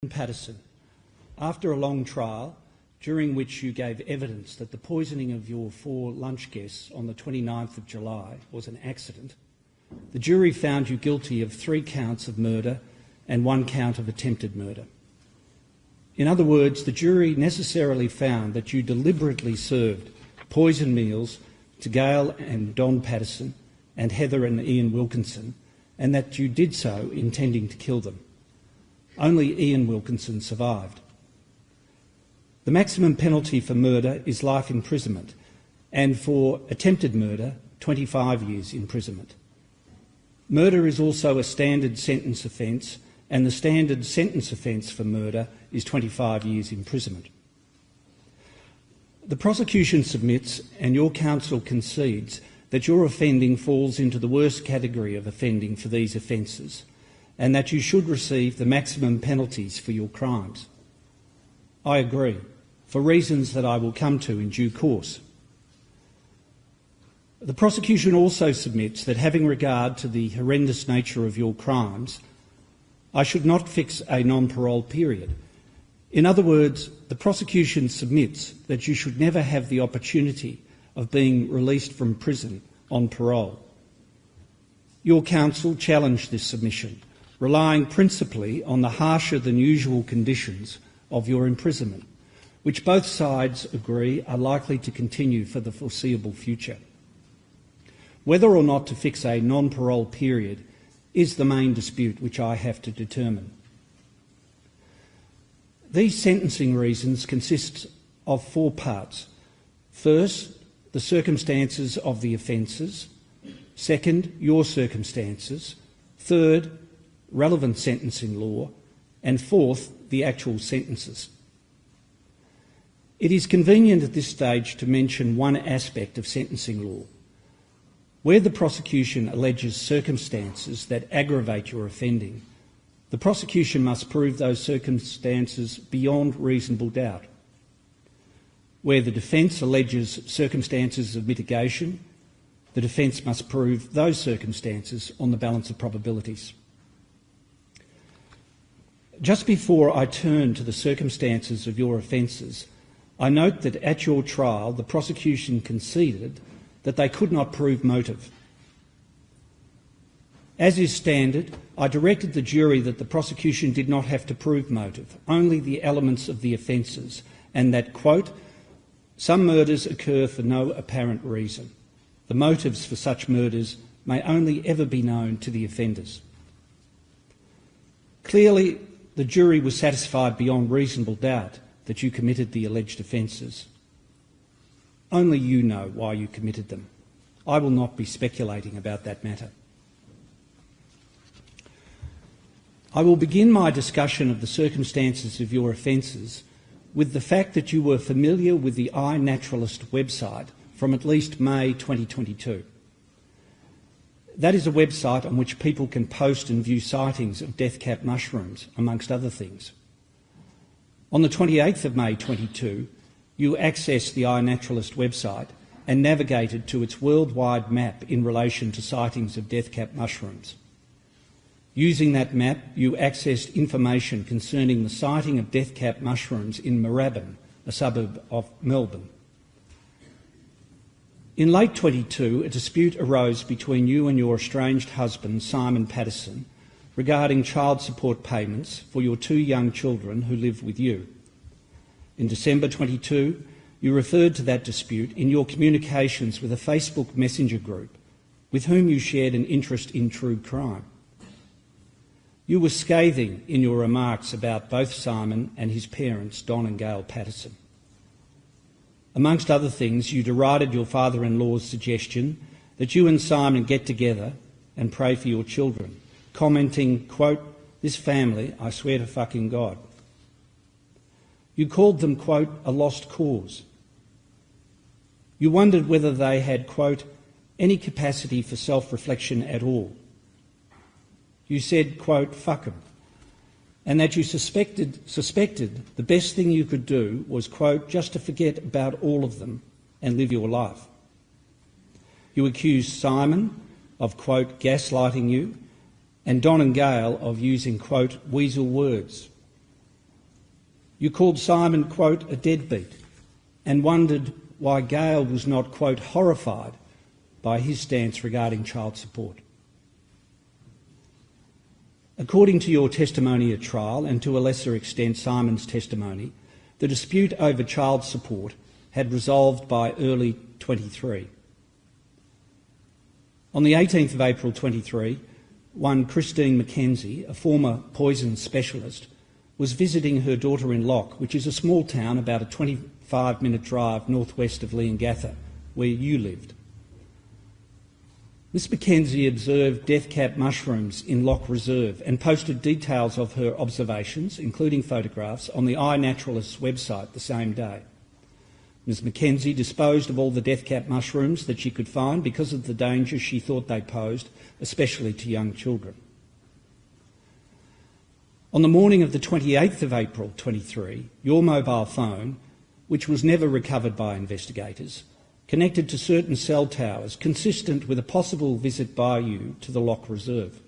Patterson, after a long trial, during which you gave evidence that the poisoning of your 4 lunch guests on the 29th of July was an accident, the jury found you guilty of 3 counts of murder and 1 count of attempted murder. In other words, the jury necessarily found that you deliberately served poisoned meals to Gail and Don Patterson and Heather and Ian Wilkinson, and that you did so intending to kill them. Only Ian Wilkinson survived. The maximum penalty for murder is life imprisonment, and for attempted murder, 25 years imprisonment. Murder is also a standard sentence offence, and the standard sentence offence for murder is 25 years imprisonment. The prosecution submits, and your counsel concedes, that your offending falls into the worst category of offending for these offences, and that you should receive the maximum penalties for your crimes. I agree, for reasons that I will come to in due course. The prosecution also submits that, having regard to the horrendous nature of your crimes, I should not fix a non-parole period. In other words, the prosecution submits that you should never have the opportunity of being released from prison on parole. Your counsel challenged this submission, relying principally on the harsher than usual conditions of your imprisonment, which both sides agree are likely to continue for the foreseeable future. Whether or not to fix a non-parole period is the main dispute which I have to determine. These sentencing reasons consist of 4 parts. First, the circumstances of the offences. Second, your circumstances. Third, relevant sentencing law, and fourth, the actual sentences. It is convenient at this stage to mention one aspect of sentencing law. Where the prosecution alleges circumstances that aggravate your offending, the prosecution must prove those circumstances beyond reasonable doubt. Where the defence alleges circumstances of mitigation, the defence must prove those circumstances on the balance of probabilities. Just before I turn to the circumstances of your offences, I note that at your trial the prosecution conceded that they could not prove motive. As is standard, I directed the jury that the prosecution did not have to prove motive, only the elements of the offences, and that, quote, some murders occur for no apparent reason. The motives for such murders may only ever be known to the offenders. Clearly, the jury was satisfied beyond reasonable doubt that you committed the alleged offences. Only you know why you committed them. I will not be speculating about that matter. I will begin my discussion of the circumstances of your offences with the fact that you were familiar with the iNaturalist website from at least May 2022. That is a website on which people can post and view sightings of death-capped mushrooms, amongst other things. On the 28th of May 2022, you accessed the iNaturalist website and navigated to its worldwide map in relation to sightings of death-capped mushrooms. Using that map, you accessed information concerning the sighting of death-capped mushrooms in Moorabbin, a suburb of Melbourne. In late 22, a dispute arose between you and your estranged husband, Simon Patterson, regarding child support payments for your 2 young children who live with you. In December 22, you referred to that dispute in your communications with a Facebook Messenger group with whom you shared an interest in true crime. You were scathing in your remarks about both Simon and his parents, Don and Gail Patterson. Amongst other things, you derided your father-in-law's suggestion that you and Simon get together and pray for your children, commenting, quote, this family, I swear to fucking God. You called them, quote, a lost cause. You wondered whether they had, quote, any capacity for self-reflection at all. You said, quote, fuck 'em, and that you suspected the best thing you could do was, quote, just to forget about all of them and live your life. You accused Simon of, quote, gaslighting you, and Don and Gail of using, quote, weasel words. You called Simon, quote, a deadbeat, and wondered why Gail was not, quote, horrified by his stance regarding child support. According to your testimony at trial, and to a lesser extent Simon's testimony, the dispute over child support had resolved by early 23. On the 18th of April 23, one Christine McKenzie, a former poison specialist, was visiting her daughter in Lock, which is a small town about a 25-minute drive northwest of Leongatha, where you lived. Miss McKenzie observed death-cap mushrooms in Lock Reserve and posted details of her observations, including photographs, on the iNaturalist's website the same day. Ms McKenzie disposed of all the death-cap mushrooms that she could find because of the danger she thought they posed, especially to young children. On the morning of the 28th of April 23, your mobile phone, which was never recovered by investigators, connected to certain cell towers consistent with a possible visit by you to the Lock Reserve.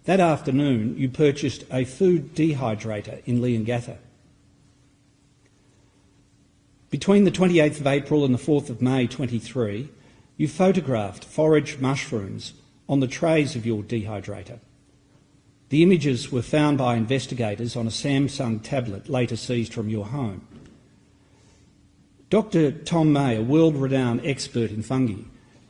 That afternoon, you purchased a food dehydrator in Leongatha. Between the 28th of April and the 4th of May 23, you photographed forage mushrooms on the trays of your dehydrator. The images were found by investigators on a Samsung tablet later seized from your home. Dr. Tom May, a world-renowned expert in fungi,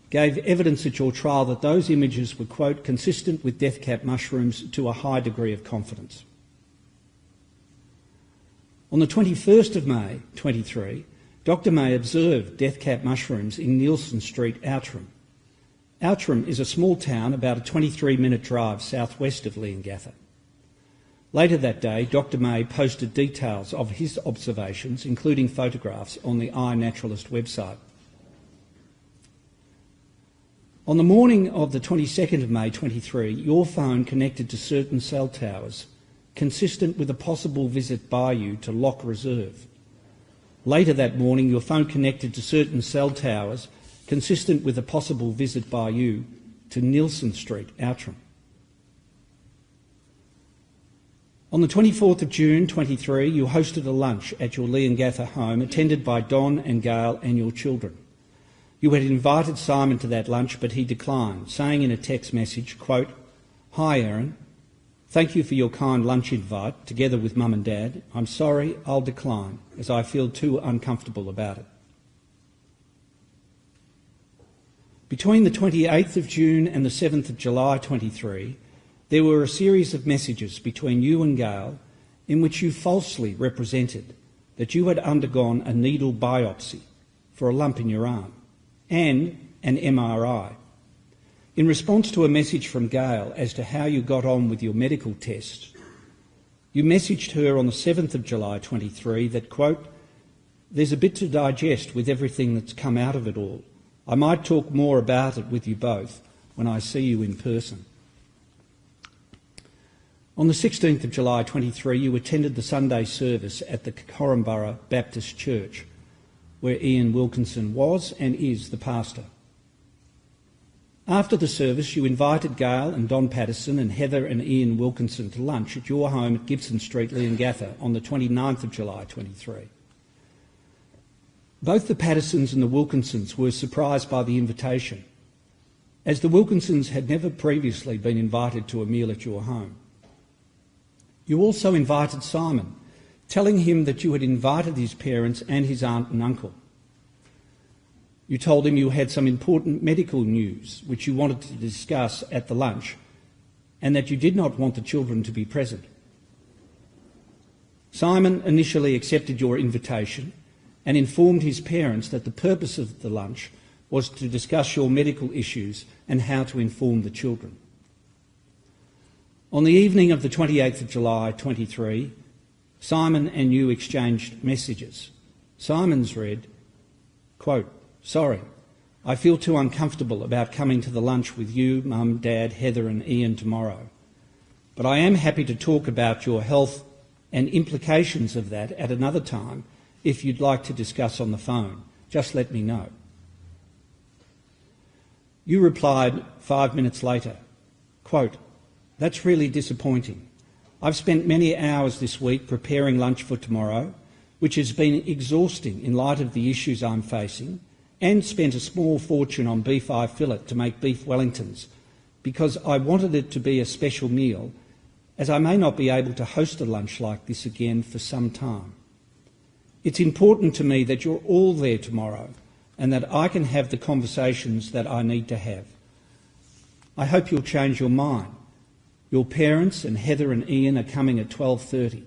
gave evidence at your trial that those images were, quote, consistent with death-cap mushrooms to a high degree of confidence. On the 21st of May 23, Dr. May observed death-cap mushrooms in Nielsen Street, Outram. Outram is a small town about a 23-minute drive southwest of Leongatha. Later that day, Dr. May posted details of his observations, including photographs, on the iNaturalist website. On the morning of the 22nd of May 23, your phone connected to certain cell towers, consistent with a possible visit by you to Lock Reserve. Later that morning, your phone connected to certain cell towers, consistent with a possible visit by you to Nielsen Street, Outram. On the 24th of June 23, you hosted a lunch at your Leongatha home, attended by Don and Gail and your children. You had invited Simon to that lunch, but he declined, saying in a text message, quote, "Hi, Erin. Thank you for your kind lunch invite, together with Mum and Dad. I'm sorry, I'll decline, as I feel too uncomfortable about it." Between the 28th of June and the 7th of July 23, there were a series of messages between you and Gail in which you falsely represented that you had undergone a needle biopsy for a lump in your arm and an MRI. In response to a message from Gail as to how you got on with your medical tests, you messaged her on the 7th of July 23 that, quote, "There's a bit to digest with everything that's come out of it all. I might talk more about it with you both when I see you in person." On the 16th of July 23, you attended the Sunday service at the Corumburra Baptist Church, where Ian Wilkinson was and is the pastor. After the service, you invited Gail and Don Patterson and Heather and Ian Wilkinson to lunch at your home at Gibson Street, Leongatha, on the 29th of July 23. Both the Pattersons and the Wilkinsons were surprised by the invitation, as the Wilkinsons had never previously been invited to a meal at your home. You also invited Simon, telling him that you had invited his parents and his aunt and uncle. You told him you had some important medical news which you wanted to discuss at the lunch, and that you did not want the children to be present. Simon initially accepted your invitation and informed his parents that the purpose of the lunch was to discuss your medical issues and how to inform the children. On the evening of the 28th of July 23, Simon and you exchanged messages. Simon's read, quote, "Sorry, I feel too uncomfortable about coming to the lunch with you, Mum, Dad, Heather and Ian tomorrow. But I am happy to talk about your health and implications of that at another time if you'd like to discuss on the phone. Just let me know." You replied 5 minutes later, quote, "That's really disappointing. I've spent many hours this week preparing lunch for tomorrow, which has been exhausting in light of the issues I'm facing, and spent a small fortune on beef eye fillet to make beef wellingtons, because I wanted it to be a special meal, as I may not be able to host a lunch like this again for some time. It's important to me that you're all there tomorrow and that I can have the conversations that I need to have. I hope you'll change your mind. Your parents and Heather and Ian are coming at 12:30.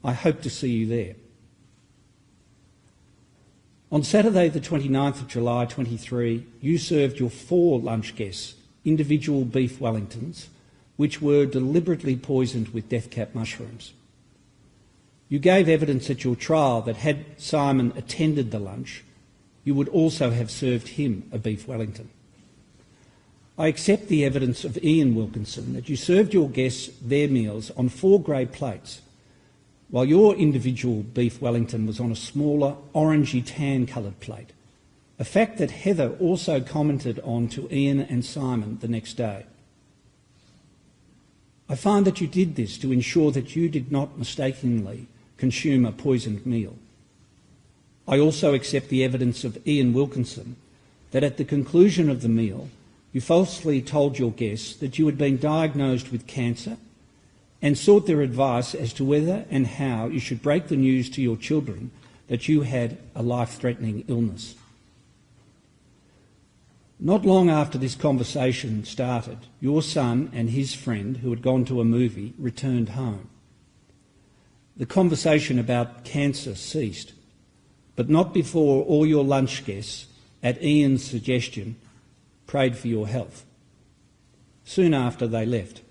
I hope to see you there. On Saturday the 29th of July 23, you served your 4 lunch guests individual beef wellingtons, which were deliberately poisoned with death-cap mushrooms. You gave evidence at your trial that had Simon attended the lunch, you would also have served him a beef wellington. I accept the evidence of Ian Wilkinson that you served your guests their meals on 4 grey plates, while your individual beef wellington was on a smaller orangey tan-coloured plate, a fact that Heather also commented on to Ian and Simon the next day. I find that you did this to ensure that you did not mistakenly consume a poisoned meal. I also accept the evidence of Ian Wilkinson that at the conclusion of the meal, you falsely told your guests that you had been diagnosed with cancer and sought their advice as to whether and how you should break the news to your children that you had a life-threatening illness. Not long after this conversation started, your son and his friend, who had gone to a movie, returned home. The conversation about cancer ceased, but not before all your lunch guests, at Ian's suggestion, prayed for your health. Soon after, they left.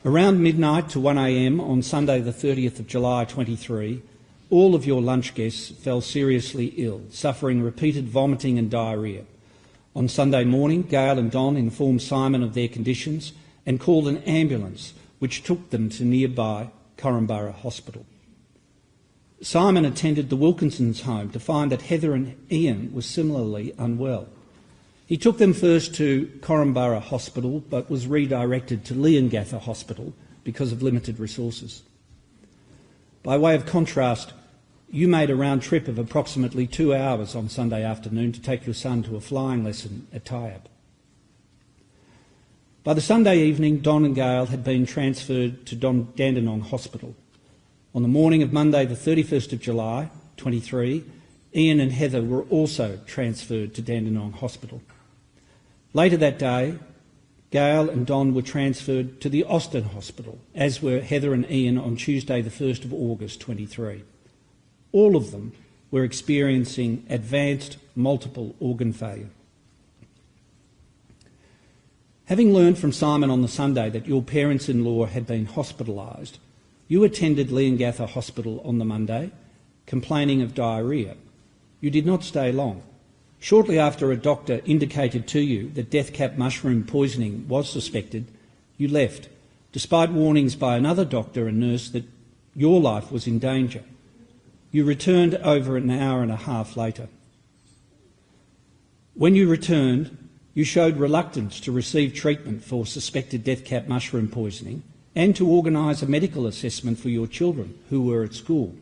Around midnight to 1 a.m. on Sunday the 30th of July 23, all of your lunch guests fell seriously ill, suffering repeated vomiting and diarrhoea. On Sunday morning, Gail and Don informed Simon of their conditions and called an ambulance, which took them to nearby Corumburra Hospital. Simon attended the Wilkinsons' home to find that Heather and Ian were similarly unwell. He took them first to Corumburra Hospital, but was redirected to Leongatha Hospital because of limited resources. By way of contrast, you made a round trip of approximately 2 hours on Sunday afternoon to take your son to a flying lesson at Tyab. By the Sunday evening, Don and Gail had been transferred to Dandenong Hospital. On the morning of Monday the 31st of July 23, Ian and Heather were also transferred to Dandenong Hospital. Later that day, Gail and Don were transferred to the Austin Hospital, as were Heather and Ian on Tuesday the 1st of August 23. All of them were experiencing advanced multiple organ failure. Having learned from Simon on the Sunday that your parents-in-law had been hospitalised, you attended Leongatha Hospital on the Monday, complaining of diarrhoea. You did not stay long. Shortly after a doctor indicated to you that death-cap mushroom poisoning was suspected, you left, despite warnings by another doctor and nurse that your life was in danger. You returned over an hour and a half later. When you returned, you showed reluctance to receive treatment for suspected death-cap mushroom poisoning and to organise a medical assessment for your children who were at school.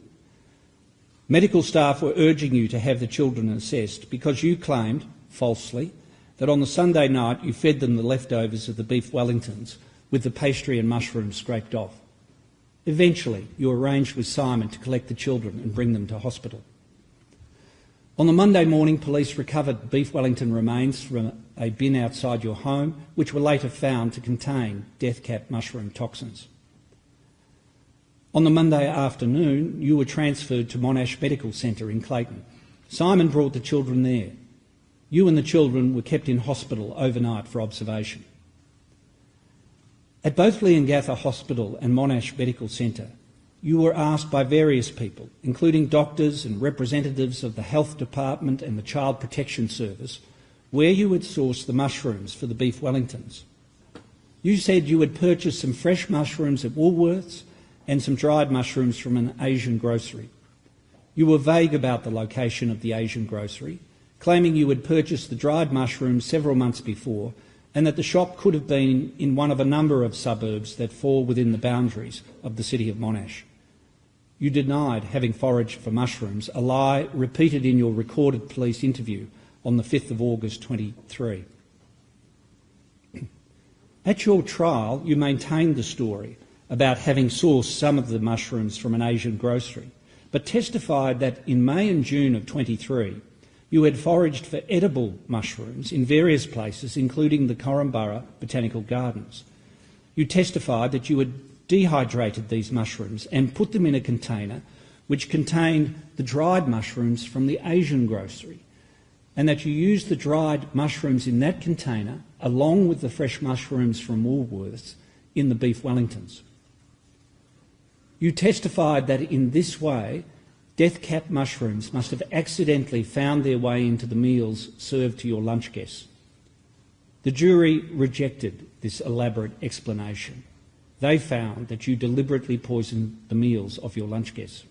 Medical staff were urging you to have the children assessed because you claimed, falsely, that on the Sunday night you fed them the leftovers of the beef wellingtons with the pastry and mushrooms scraped off. Eventually, you arranged with Simon to collect the children and bring them to hospital. On the Monday morning, police recovered beef Wellington remains from a bin outside your home, which were later found to contain death-cap mushroom toxins. On the Monday afternoon, you were transferred to Monash Medical Centre in Clayton. Simon brought the children there. You and the children were kept in hospital overnight for observation. At both Leongatha Hospital and Monash Medical Centre, you were asked by various people, including doctors and representatives of the Health Department and the Child Protection Service, where you had sourced the mushrooms for the beef Wellingtons. You said you had purchased some fresh mushrooms at Woolworths and some dried mushrooms from an Asian grocery. You were vague about the location of the Asian grocery, claiming you had purchased the dried mushrooms several months before and that the shop could have been in one of a number of suburbs that fall within the boundaries of the city of Monash. You denied having foraged for mushrooms, a lie repeated in your recorded police interview on the 5th of August 23. At your trial, you maintained the story about having sourced some of the mushrooms from an Asian grocery, but testified that in May and June of 23, you had foraged for edible mushrooms in various places, including the Korumburra Botanical Gardens. You testified that you had dehydrated these mushrooms and put them in a container which contained the dried mushrooms from the Asian grocery, and that you used the dried mushrooms in that container along with the fresh mushrooms from Woolworths in the beef Wellingtons. You testified that in this way, death-cap mushrooms must have accidentally found their way into the meals served to your lunch guests. The jury rejected this elaborate explanation. They found that you deliberately poisoned the meals of your lunch guests.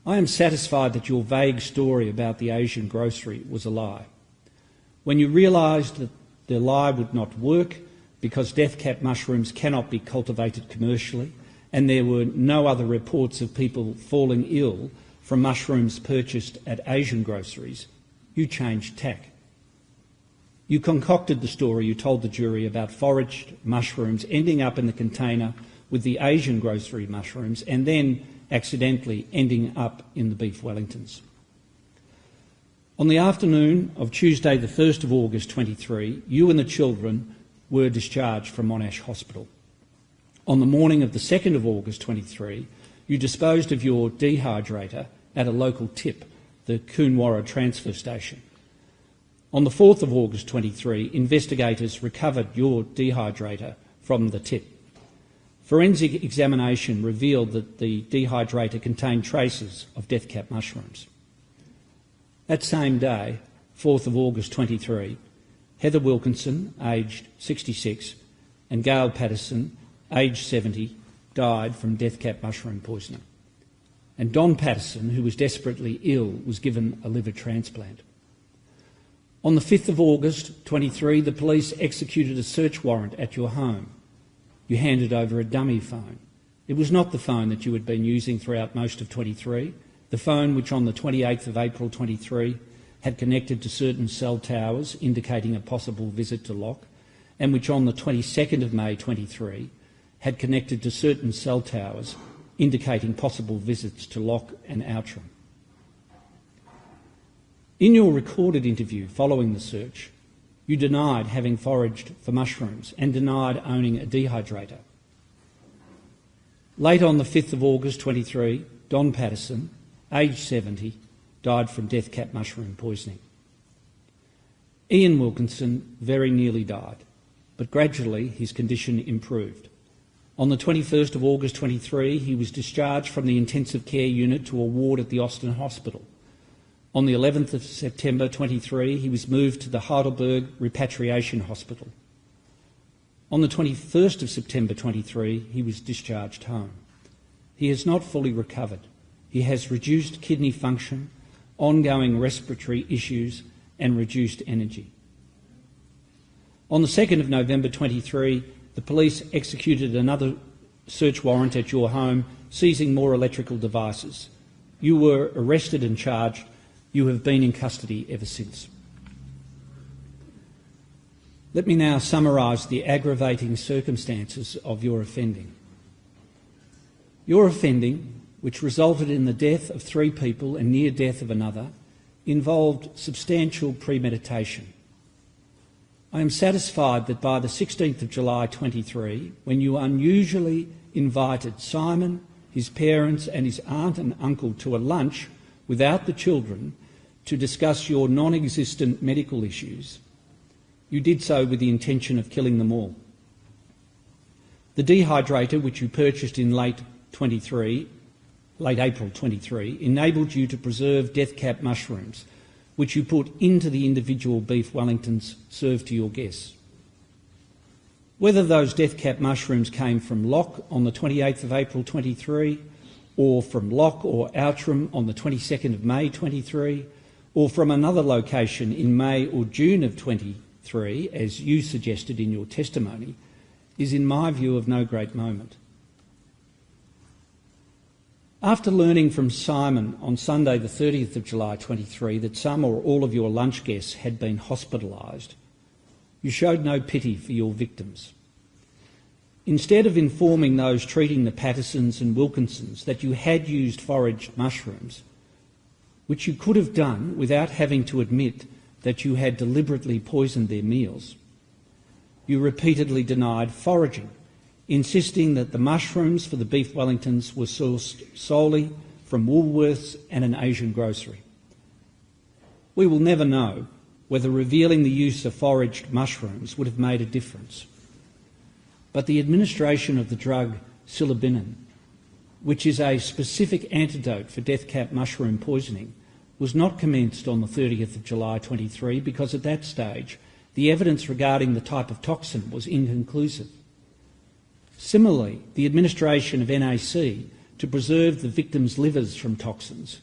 I am satisfied that your vague story about the Asian grocery was a lie. When you realised that the lie would not work because death-cap mushrooms cannot be cultivated commercially, and there were no other reports of people falling ill from mushrooms purchased at Asian groceries, you changed tack. You concocted the story you told the jury about foraged mushrooms ending up in the container with the Asian grocery mushrooms and then accidentally ending up in the beef Wellingtons. On the afternoon of Tuesday the 1st of August 23, you and the children were discharged from Monash Hospital. On the morning of the 2nd of August 23, you disposed of your dehydrator at a local tip, the Coonawarra transfer station. On the 4th of August 23, investigators recovered your dehydrator from the tip. Forensic examination revealed that the dehydrator contained traces of death-cap mushrooms. That same day, 4th of August 23, Heather Wilkinson, aged 66, and Gail Patterson, aged 70, died from death-cap mushroom poisoning. And Don Patterson, who was desperately ill, was given a liver transplant. On the 5th of August 23, the police executed a search warrant at your home. You handed over a dummy phone. It was not the phone that you had been using throughout most of 23, the phone which on the 28th of April 23 had connected to certain cell towers indicating a possible visit to Lock, and which on the 22nd of May 23 had connected to certain cell towers indicating possible visits to Lock and Outram. In your recorded interview following the search, you denied having foraged for mushrooms and denied owning a dehydrator. Late on the 5th of August 23, Don Patterson, aged 70, died from death-cap mushroom poisoning. Ian Wilkinson very nearly died, but gradually his condition improved. On the 21st of August 23, he was discharged from the intensive care unit to a ward at the Austin Hospital. On the 11th of September 23, he was moved to the Heidelberg Repatriation Hospital. On the 21st of September 23, he was discharged home. He has not fully recovered. He has reduced kidney function, ongoing respiratory issues and reduced energy. On the 2nd of November 23, the police executed another search warrant at your home, seizing more electrical devices. You were arrested and charged. You have been in custody ever since. Let me now summarise the aggravating circumstances of your offending. Your offending, which resulted in the death of 3 people and near death of another, involved substantial premeditation. I am satisfied that by the 16th of July 23, when you unusually invited Simon, his parents and his aunt and uncle to a lunch without the children to discuss your non-existent medical issues, you did so with the intention of killing them all. The dehydrator, which you purchased in late April 23, enabled you to preserve death-cap mushrooms, which you put into the individual beef Wellingtons served to your guests. Whether those death-cap mushrooms came from Lock on the 28th of April 23, or from Lock or Outram on the 22nd of May 23, or from another location in May or June of 23, 2023, as you suggested in your testimony, is in my view of no great moment. After learning from Simon on Sunday the 30th of July 23 that some or all of your lunch guests had been hospitalised, you showed no pity for your victims. Instead of informing those treating the Pattersons and Wilkinsons that you had used foraged mushrooms, which you could have done without having to admit that you had deliberately poisoned their meals, you repeatedly denied foraging, insisting that the mushrooms for the beef Wellingtons were sourced solely from Woolworths and an Asian grocery. We will never know whether revealing the use of foraged mushrooms would have made a difference. But the administration of the drug psilocybin, which is a specific antidote for death cap mushroom poisoning, was not commenced on the 30th of July 23 because at that stage the evidence regarding the type of toxin was inconclusive. Similarly, the administration of NAC to preserve the victims' livers from toxins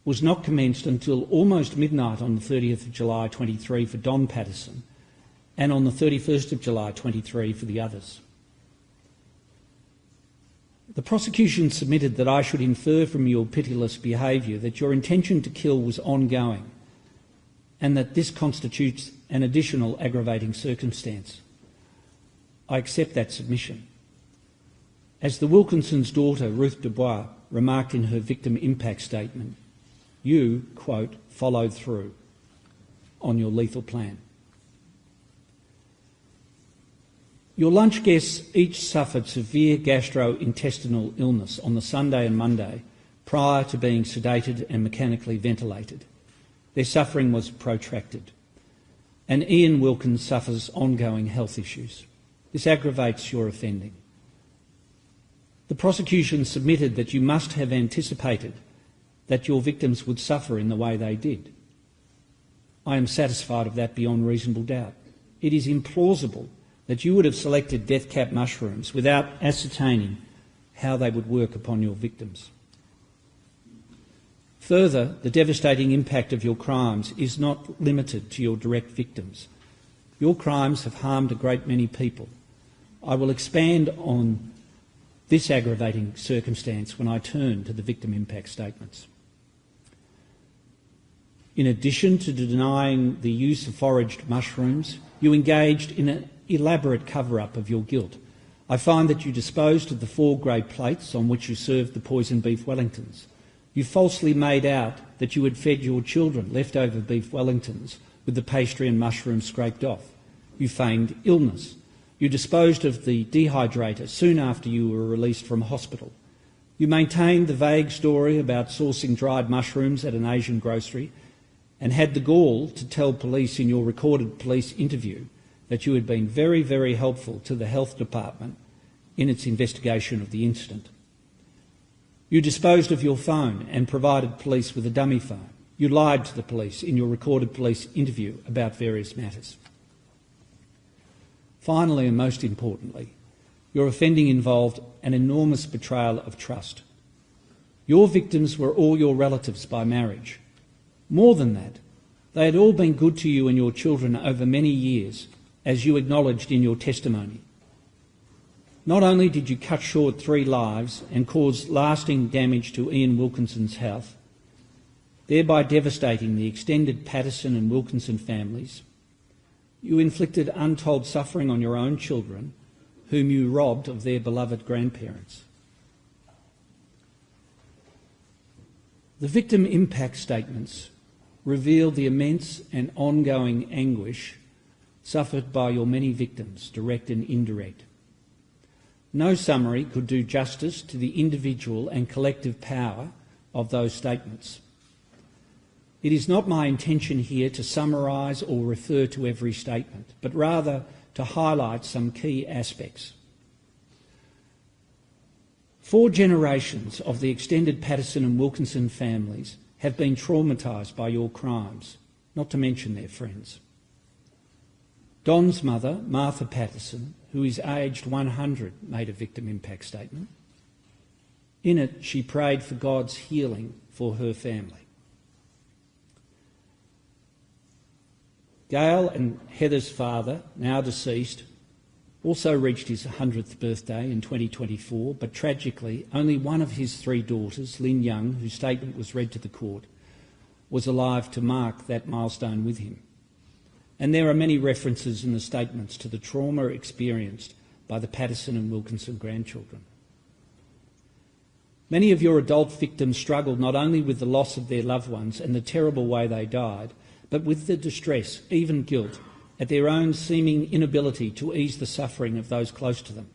was not commenced until almost midnight on the 30th of July 23 for Don Patterson and on the 31st of July 23 for the others. The prosecution submitted that I should infer from your pitiless behaviour that your intention to kill was ongoing and that this constitutes an additional aggravating circumstance. I accept that submission. As the Wilkinsons' daughter, Ruth Dubois, remarked in her victim impact statement, you, quote, followed through on your lethal plan. Your lunch guests each suffered severe gastrointestinal illness on the Sunday and Monday prior to being sedated and mechanically ventilated. Their suffering was protracted. And Ian Wilkins suffers ongoing health issues. This aggravates your offending. The prosecution submitted that you must have anticipated that your victims would suffer in the way they did. I am satisfied of that beyond reasonable doubt. It is implausible that you would have selected death cap mushrooms without ascertaining how they would work upon your victims. Further, the devastating impact of your crimes is not limited to your direct victims. Your crimes have harmed a great many people. I will expand on this aggravating circumstance when I turn to the victim impact statements. In addition to denying the use of foraged mushrooms, you engaged in an elaborate cover-up of your guilt. I find that you disposed of the 4 grey plates on which you served the poisoned beef Wellingtons. You falsely made out that you had fed your children leftover beef Wellingtons with the pastry and mushrooms scraped off. You feigned illness. You disposed of the dehydrator soon after you were released from hospital. You maintained the vague story about sourcing dried mushrooms at an Asian grocery and had the gall to tell police in your recorded police interview that you had been very, very helpful to the health department in its investigation of the incident. You disposed of your phone and provided police with a dummy phone. You lied to the police in your recorded police interview about various matters. Finally, and most importantly, your offending involved an enormous betrayal of trust. Your victims were all your relatives by marriage. More than that, they had all been good to you and your children over many years, as you acknowledged in your testimony. Not only did you cut short 3 lives and cause lasting damage to Ian Wilkinson's health, thereby devastating the extended Patterson and Wilkinson families, you inflicted untold suffering on your own children, whom you robbed of their beloved grandparents. The victim impact statements reveal the immense and ongoing anguish suffered by your many victims, direct and indirect. No summary could do justice to the individual and collective power of those statements. It is not my intention here to summarise or refer to every statement, but rather to highlight some key aspects. 4 generations of the extended Patterson and Wilkinson families have been traumatised by your crimes, not to mention their friends. Don's mother, Martha Patterson, who is aged 100, made a victim impact statement. In it, she prayed for God's healing for her family. Gail and Heather's father, now deceased, also reached his 100th birthday in 2024, but tragically only one of his three daughters, Lynn Young, whose statement was read to the court, was alive to mark that milestone with him. And there are many references in the statements to the trauma experienced by the Patterson and Wilkinson grandchildren. Many of your adult victims struggled not only with the loss of their loved ones and the terrible way they died, but with the distress, even guilt, at their own seeming inability to ease the suffering of those close to them.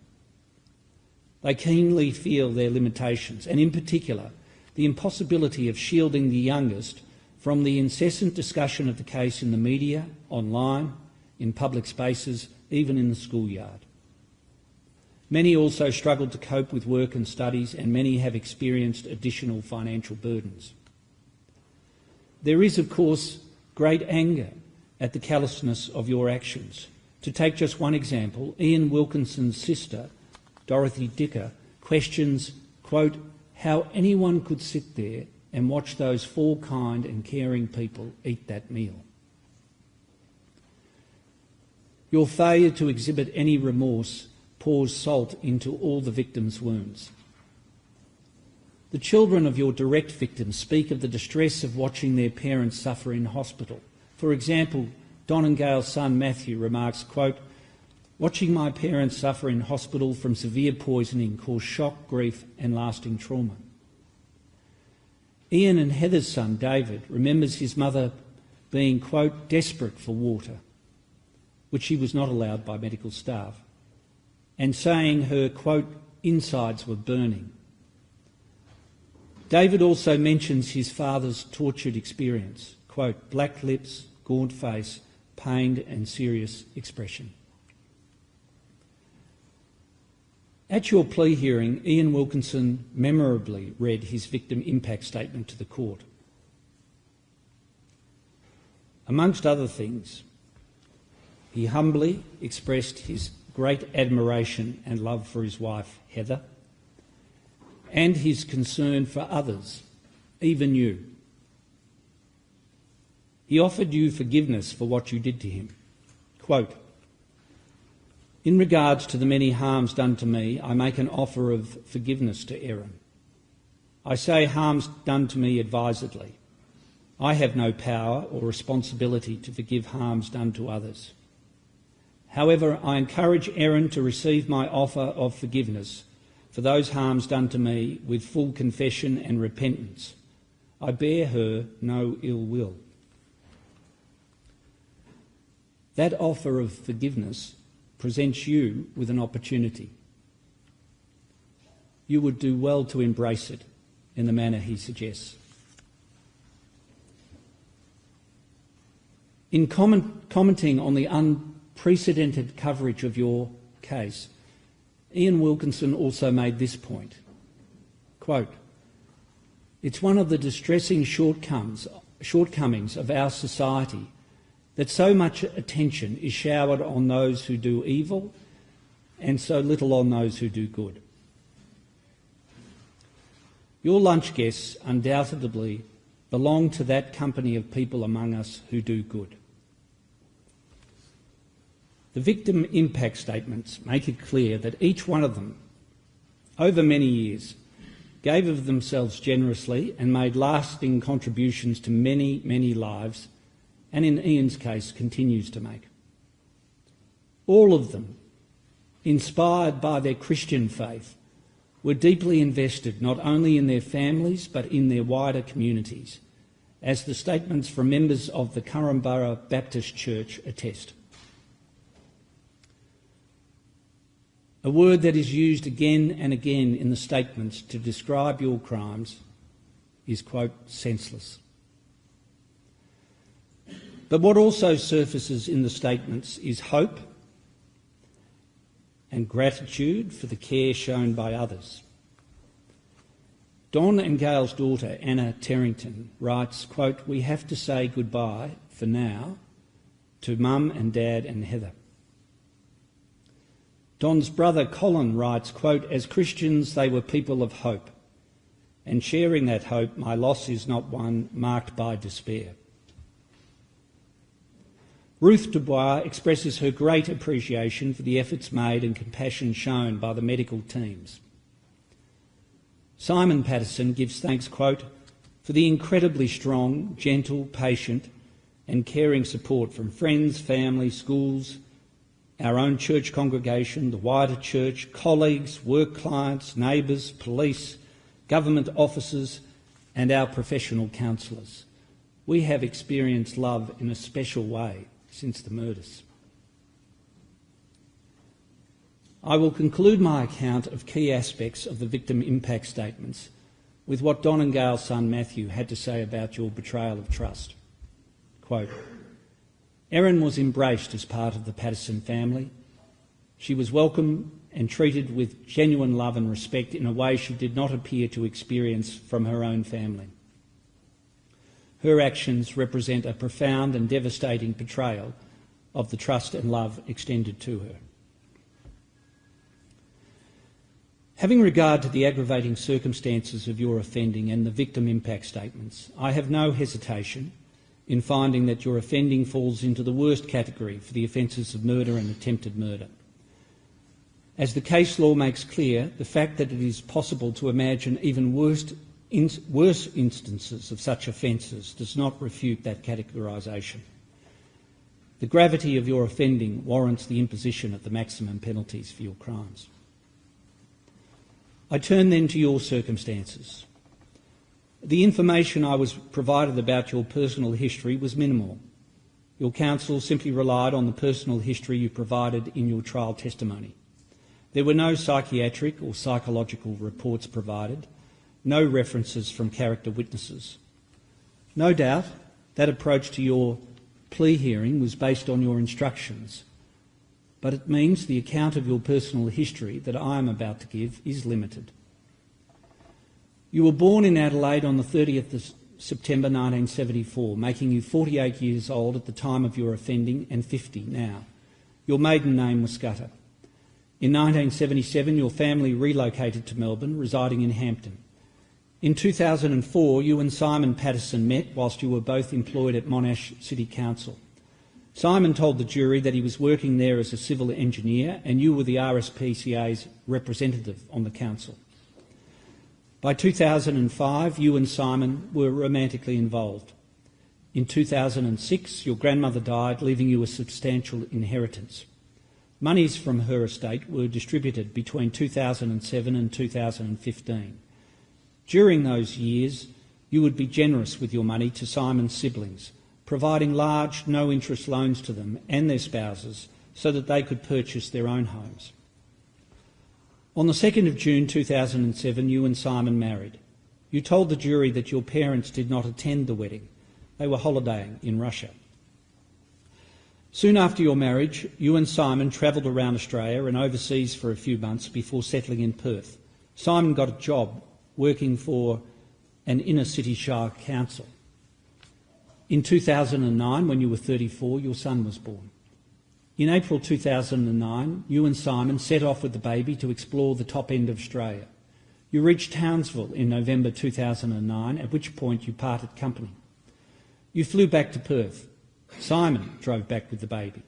They keenly feel their limitations, and in particular, the impossibility of shielding the youngest from the incessant discussion of the case in the media, online, in public spaces, even in the schoolyard. Many also struggled to cope with work and studies, and many have experienced additional financial burdens. There is, of course, great anger at the callousness of your actions. To take just one example, Ian Wilkinson's sister, Dorothy Dicker, questions, quote, how anyone could sit there and watch those four kind and caring people eat that meal. Your failure to exhibit any remorse pours salt into all the victims' wounds. The children of your direct victims speak of the distress of watching their parents suffer in hospital. For example, Don and Gail's son Matthew remarks, quote, watching my parents suffer in hospital from severe poisoning caused shock, grief and lasting trauma. Ian and Heather's son David remembers his mother being, quote, desperate for water, which she was not allowed by medical staff, and saying her, quote, insides were burning. David also mentions his father's tortured experience, quote, black lips, gaunt face, pained and serious expression. At your plea hearing, Ian Wilkinson memorably read his victim impact statement to the court. Amongst other things, he humbly expressed his great admiration and love for his wife, Heather, and his concern for others, even you. He offered you forgiveness for what you did to him. Quote, in regards to the many harms done to me, I make an offer of forgiveness to Erin. I say harms done to me advisedly. I have no power or responsibility to forgive harms done to others. However, I encourage Erin to receive my offer of forgiveness for those harms done to me with full confession and repentance. I bear her no ill will. That offer of forgiveness presents you with an opportunity. You would do well to embrace it in the manner he suggests. In commenting on the unprecedented coverage of your case, Ian Wilkinson also made this point, quote, it's one of the distressing shortcomings of our society that so much attention is showered on those who do evil and so little on those who do good. Your lunch guests undoubtedly belong to that company of people among us who do good. The victim impact statements make it clear that each one of them, over many years, gave of themselves generously and made lasting contributions to many, many lives, and in Ian's case continues to make. All of them, inspired by their Christian faith, were deeply invested not only in their families but in their wider communities, as the statements from members of the Currumbara Baptist Church attest. A word that is used again and again in the statements to describe your crimes is, quote, senseless. But what also surfaces in the statements is hope and gratitude for the care shown by others. Don and Gail's daughter, Anna Terrington, writes, quote, we have to say goodbye for now to Mum and Dad and Heather. Don's brother Colin writes, quote, as Christians they were people of hope, and sharing that hope, my loss is not one marked by despair. Ruth Dubois expresses her great appreciation for the efforts made and compassion shown by the medical teams. Simon Patterson gives thanks, quote, for the incredibly strong, gentle, patient and caring support from friends, family, schools, our own church congregation, the wider church, colleagues, work clients, neighbours, police, government officers and our professional counsellors. We have experienced love in a special way since the murders. I will conclude my account of key aspects of the victim impact statements with what Don and Gail's son Matthew had to say about your betrayal of trust. Quote, Erin was embraced as part of the Patterson family. She was welcomed and treated with genuine love and respect in a way she did not appear to experience from her own family. Her actions represent a profound and devastating betrayal of the trust and love extended to her. Having regard to the aggravating circumstances of your offending and the victim impact statements, I have no hesitation in finding that your offending falls into the worst category for the offences of murder and attempted murder. As the case law makes clear, the fact that it is possible to imagine even worse instances of such offences does not refute that categorisation. The gravity of your offending warrants the imposition of the maximum penalties for your crimes. I turn then to your circumstances. The information I was provided about your personal history was minimal. Your counsel simply relied on the personal history you provided in your trial testimony. There were no psychiatric or psychological reports provided, no references from character witnesses. No doubt that approach to your plea hearing was based on your instructions, but it means the account of your personal history that I am about to give is limited. You were born in Adelaide on the 30th of September 1974, making you 48 years old at the time of your offending and 50 now. Your maiden name was Scudder. In 1977, your family relocated to Melbourne, residing in Hampton. In 2004, you and Simon Patterson met whilst you were both employed at Monash City Council. Simon told the jury that he was working there as a civil engineer and you were the RSPCA's representative on the council. By 2005, you and Simon were romantically involved. In 2006, your grandmother died, leaving you a substantial inheritance. Monies from her estate were distributed between 2007 and 2015. During those years, you would be generous with your money to Simon's siblings, providing large, no-interest loans to them and their spouses so that they could purchase their own homes. On the 2nd of June 2007, you and Simon married. You told the jury that your parents did not attend the wedding. They were holidaying in Russia. Soon after your marriage, you and Simon travelled around Australia and overseas for a few months before settling in Perth. Simon got a job working for an inner-city shire council. In 2009, when you were 34, your son was born. In April 2009, you and Simon set off with the baby to explore the top end of Australia. You reached Townsville in November 2009, at which point you parted company. You flew back to Perth. Simon drove back with the baby.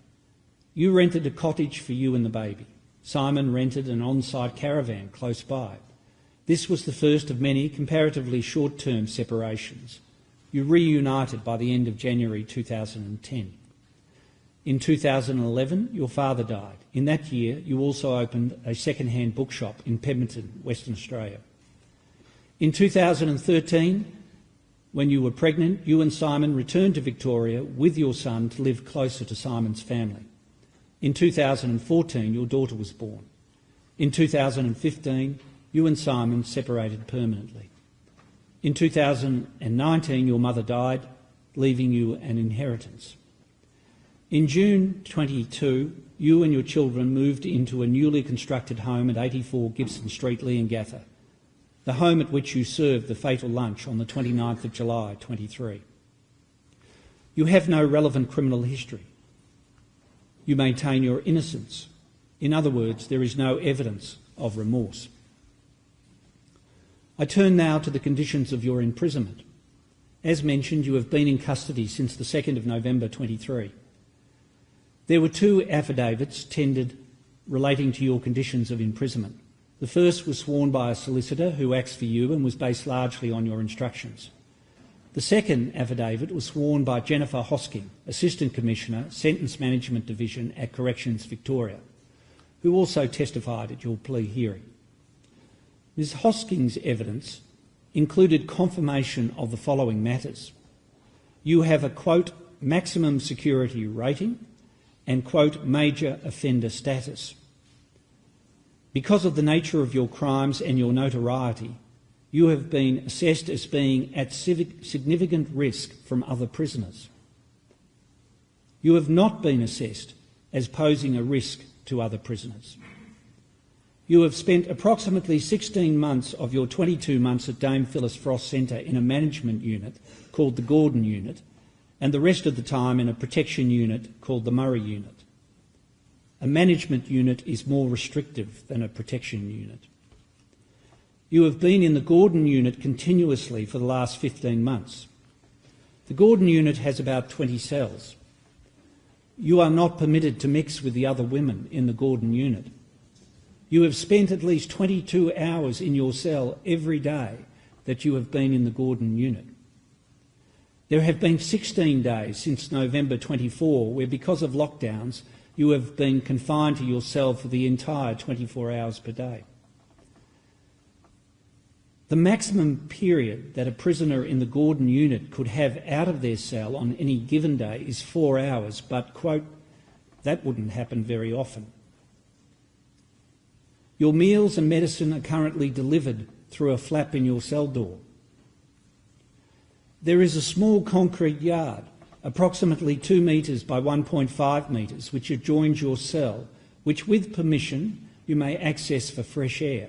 You rented a cottage for you and the baby. Simon rented an on-site caravan close by. This was the first of many comparatively short-term separations. You reunited by the end of January 2010. In 2011, your father died. In that year, you also opened a second-hand bookshop in Pemberton, Western Australia. In 2013, when you were pregnant, you and Simon returned to Victoria with your son to live closer to Simon's family. In 2014, your daughter was born. In 2015, you and Simon separated permanently. In 2019, your mother died, leaving you an inheritance. In June 22, you and your children moved into a newly constructed home at 84 Gibson Street, Leongatha, the home at which you served the fatal lunch on the 29th of July 23. You have no relevant criminal history. You maintain your innocence. In other words, there is no evidence of remorse. I turn now to the conditions of your imprisonment. As mentioned, you have been in custody since the 2nd of November 23. There were 2 affidavits tendered relating to your conditions of imprisonment. The first was sworn by a solicitor who acts for you and was based largely on your instructions. The second affidavit was sworn by Jennifer Hosking, Assistant Commissioner, Sentence Management Division at Corrections Victoria, who also testified at your plea hearing. Ms Hosking's evidence included confirmation of the following matters. You have a, quote, maximum security rating and, quote, major offender status. Because of the nature of your crimes and your notoriety, you have been assessed as being at significant risk from other prisoners. You have not been assessed as posing a risk to other prisoners. You have spent approximately 16 months of your 22 months at Dame Phyllis Frost Centre in a management unit called the Gordon Unit, and the rest of the time in a protection unit called the Murray Unit. A management unit is more restrictive than a protection unit. You have been in the Gordon Unit continuously for the last 15 months. The Gordon Unit has about 20 cells. You are not permitted to mix with the other women in the Gordon Unit. You have spent at least 22 hours in your cell every day that you have been in the Gordon Unit. There have been 16 days since November 24 where, because of lockdowns, you have been confined to your cell for the entire 24 hours per day. The maximum period that a prisoner in the Gordon Unit could have out of their cell on any given day is 4 hours, but, quote, that wouldn't happen very often. Your meals and medicine are currently delivered through a flap in your cell door. There is a small concrete yard, approximately 2 metres by 1.5 metres, which adjoins your cell, which, with permission, you may access for fresh air.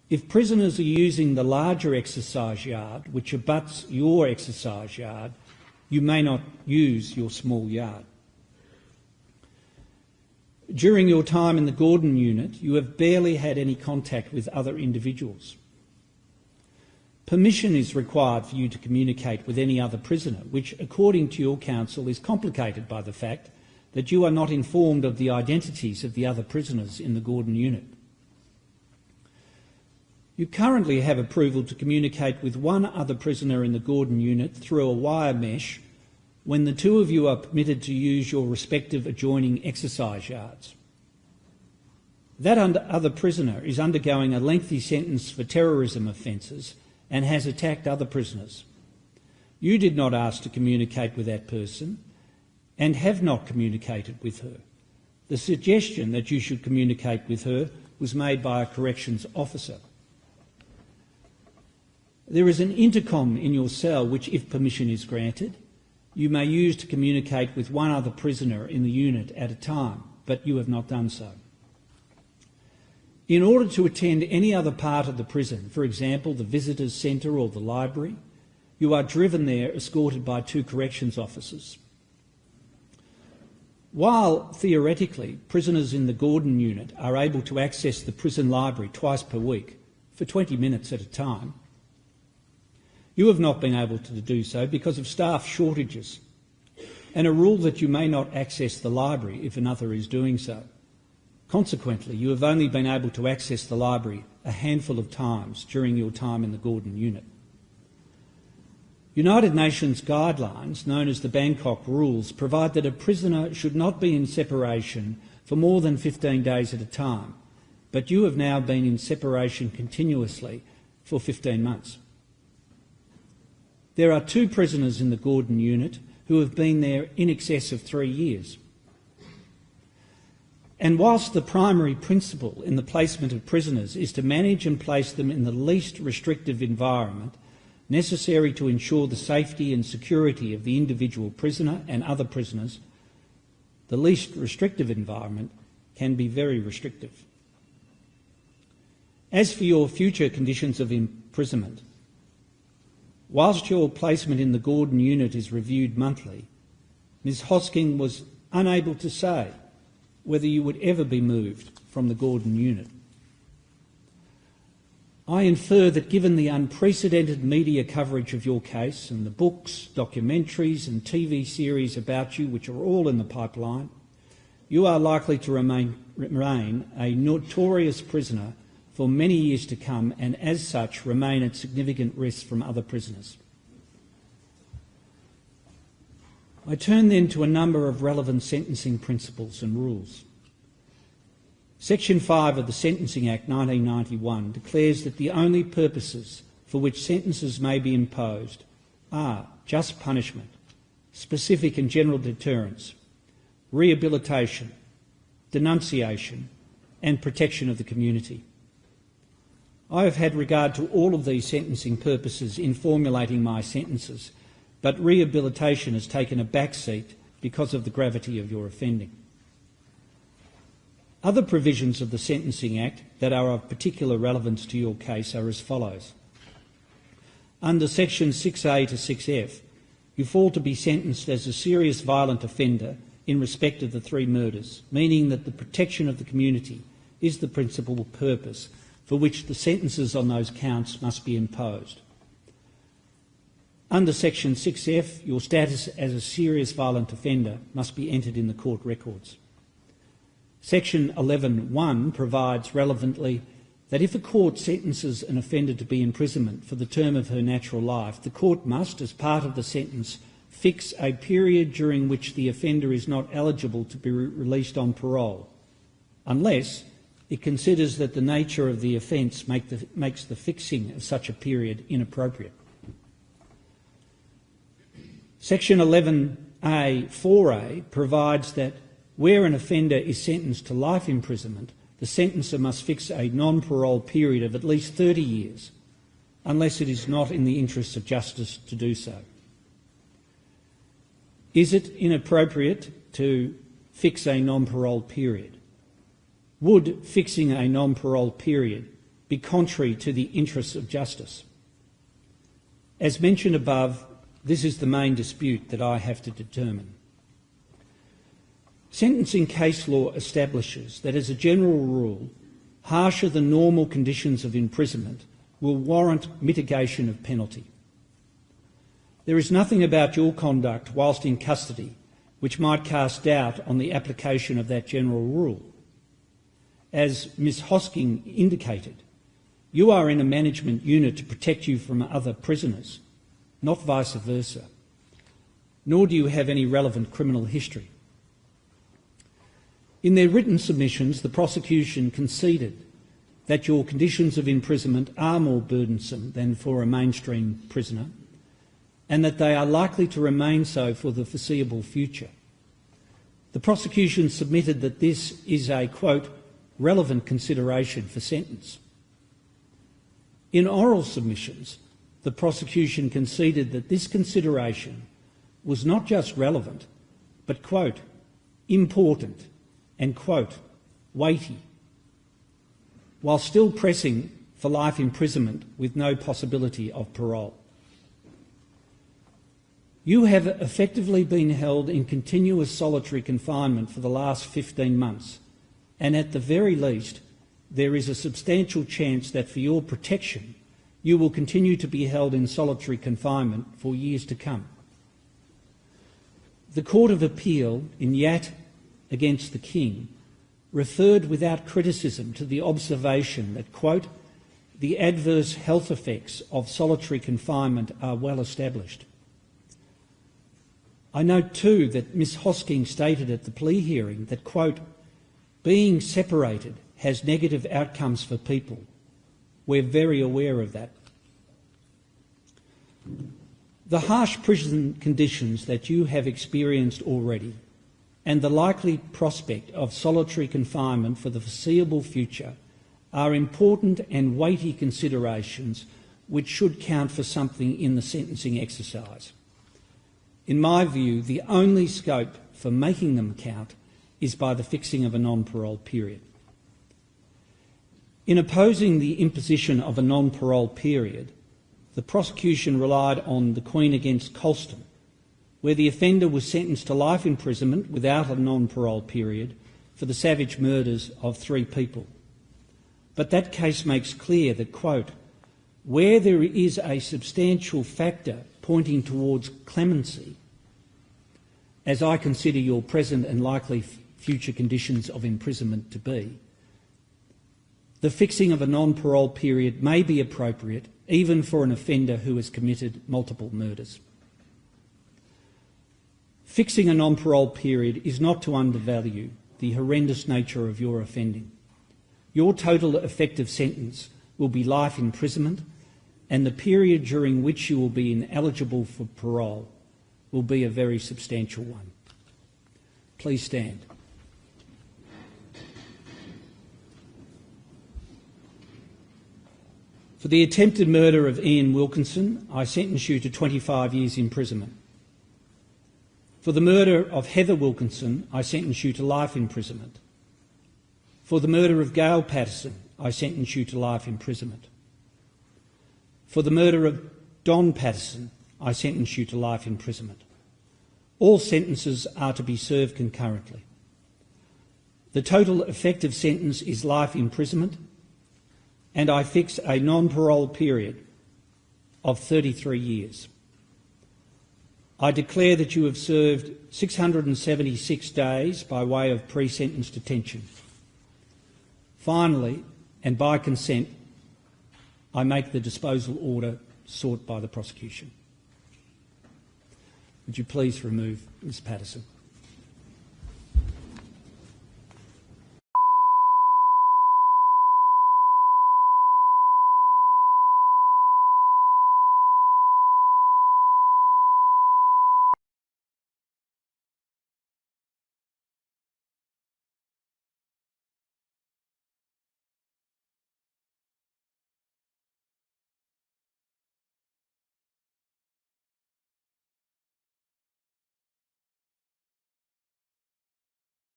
If prisoners are using the larger exercise yard, which abuts your exercise yard, you may not use your small yard. During your time in the Gordon Unit, you have barely had any contact with other individuals. Permission is required for you to communicate with any other prisoner, which, according to your counsel, is complicated by the fact that you are not informed of the identities of the other prisoners in the Gordon Unit. You currently have approval to communicate with one other prisoner in the Gordon Unit through a wire mesh when the 2 of you are permitted to use your respective adjoining exercise yards. That other prisoner is undergoing a lengthy sentence for terrorism offences and has attacked other prisoners. You did not ask to communicate with that person and have not communicated with her. The suggestion that you should communicate with her was made by a corrections officer. There is an intercom in your cell which, if permission is granted, you may use to communicate with one other prisoner in the unit at a time, but you have not done so. In order to attend any other part of the prison, for example the visitors' centre or the library, you are driven there escorted by 2 corrections officers. While, theoretically, prisoners in the Gordon Unit are able to access the prison library twice per week for 20 minutes at a time, you have not been able to do so because of staff shortages and a rule that you may not access the library if another is doing so. Consequently, you have only been able to access the library a handful of times during your time in the Gordon Unit. United Nations guidelines, known as the Bangkok Rules, provide that a prisoner should not be in separation for more than 15 days at a time, but you have now been in separation continuously for 15 months. There are 2 prisoners in the Gordon Unit who have been there in excess of 3 years. And whilst the primary principle in the placement of prisoners is to manage and place them in the least restrictive environment necessary to ensure the safety and security of the individual prisoner and other prisoners, the least restrictive environment can be very restrictive. As for your future conditions of imprisonment, whilst your placement in the Gordon Unit is reviewed monthly, Ms Hosking was unable to say whether you would ever be moved from the Gordon Unit. I infer that given the unprecedented media coverage of your case and the books, documentaries and TV series about you, which are all in the pipeline, you are likely to remain a notorious prisoner for many years to come, and as such remain at significant risk from other prisoners. I turn then to a number of relevant sentencing principles and rules. Section 5 of the Sentencing Act 1991 declares that the only purposes for which sentences may be imposed are just punishment, specific and general deterrence, rehabilitation, denunciation and protection of the community. I have had regard to all of these sentencing purposes in formulating my sentences, but rehabilitation has taken a back seat because of the gravity of your offending. Other provisions of the Sentencing Act that are of particular relevance to your case are as follows. Under Sections 6A to 6F, you fall to be sentenced as a serious violent offender in respect of the 3 murders, meaning that the protection of the community is the principal purpose for which the sentences on those counts must be imposed. Under Section 6F, your status as a serious violent offender must be entered in the court records. Section 11(1) provides relevantly that if a court sentences an offender to be imprisonment for the term of her natural life, the court must, as part of the sentence, fix a period during which the offender is not eligible to be released on parole, unless it considers that the nature of the offence makes the fixing of such a period inappropriate. Section 11A(4)(a) provides that where an offender is sentenced to life imprisonment, the sentencer must fix a non-parole period of at least 30 years, unless it is not in the interests of justice to do so. Is it inappropriate to fix a non-parole period? Would fixing a non-parole period be contrary to the interests of justice? As mentioned above, this is the main dispute that I have to determine. Sentencing case law establishes that, as a general rule, harsher than normal conditions of imprisonment will warrant mitigation of penalty. There is nothing about your conduct whilst in custody which might cast doubt on the application of that general rule. As Ms Hosking indicated, you are in a management unit to protect you from other prisoners, not vice versa, nor do you have any relevant criminal history. In their written submissions, the prosecution conceded that your conditions of imprisonment are more burdensome than for a mainstream prisoner, and that they are likely to remain so for the foreseeable future. The prosecution submitted that this is a, quote, relevant consideration for sentence. In oral submissions, the prosecution conceded that this consideration was not just relevant, but, quote, important and, quote, weighty, while still pressing for life imprisonment with no possibility of parole. You have effectively been held in continuous solitary confinement for the last 15 months, and at the very least, there is a substantial chance that for your protection, you will continue to be held in solitary confinement for years to come. The Court of Appeal in Yatt against the King referred without criticism to the observation that, quote, the adverse health effects of solitary confinement are well established. I note too that Ms Hosking stated at the plea hearing that, quote, being separated has negative outcomes for people. We're very aware of that. The harsh prison conditions that you have experienced already and the likely prospect of solitary confinement for the foreseeable future are important and weighty considerations which should count for something in the sentencing exercise. In my view, the only scope for making them count is by the fixing of a non-parole period. In opposing the imposition of a non-parole period, the prosecution relied on the Queen against Colston, where the offender was sentenced to life imprisonment without a non-parole period for the savage murders of 3 people. But that case makes clear that, quote, where there is a substantial factor pointing towards clemency, as I consider your present and likely future conditions of imprisonment to be, the fixing of a non-parole period may be appropriate even for an offender who has committed multiple murders. Fixing a non-parole period is not to undervalue the horrendous nature of your offending. Your total effective sentence will be life imprisonment, and the period during which you will be ineligible for parole will be a very substantial one. Please stand. For the attempted murder of Ian Wilkinson, I sentence you to 25 years imprisonment. For the murder of Heather Wilkinson, I sentence you to life imprisonment. For the murder of Gail Patterson, I sentence you to life imprisonment. For the murder of Don Patterson, I sentence you to life imprisonment. All sentences are to be served concurrently. The total effective sentence is life imprisonment, and I fix a non-parole period of 33 years. I declare that you have served 676 days by way of pre-sentence detention. Finally, and by consent, I make the disposal order sought by the prosecution. Would you please remove Ms. Patterson?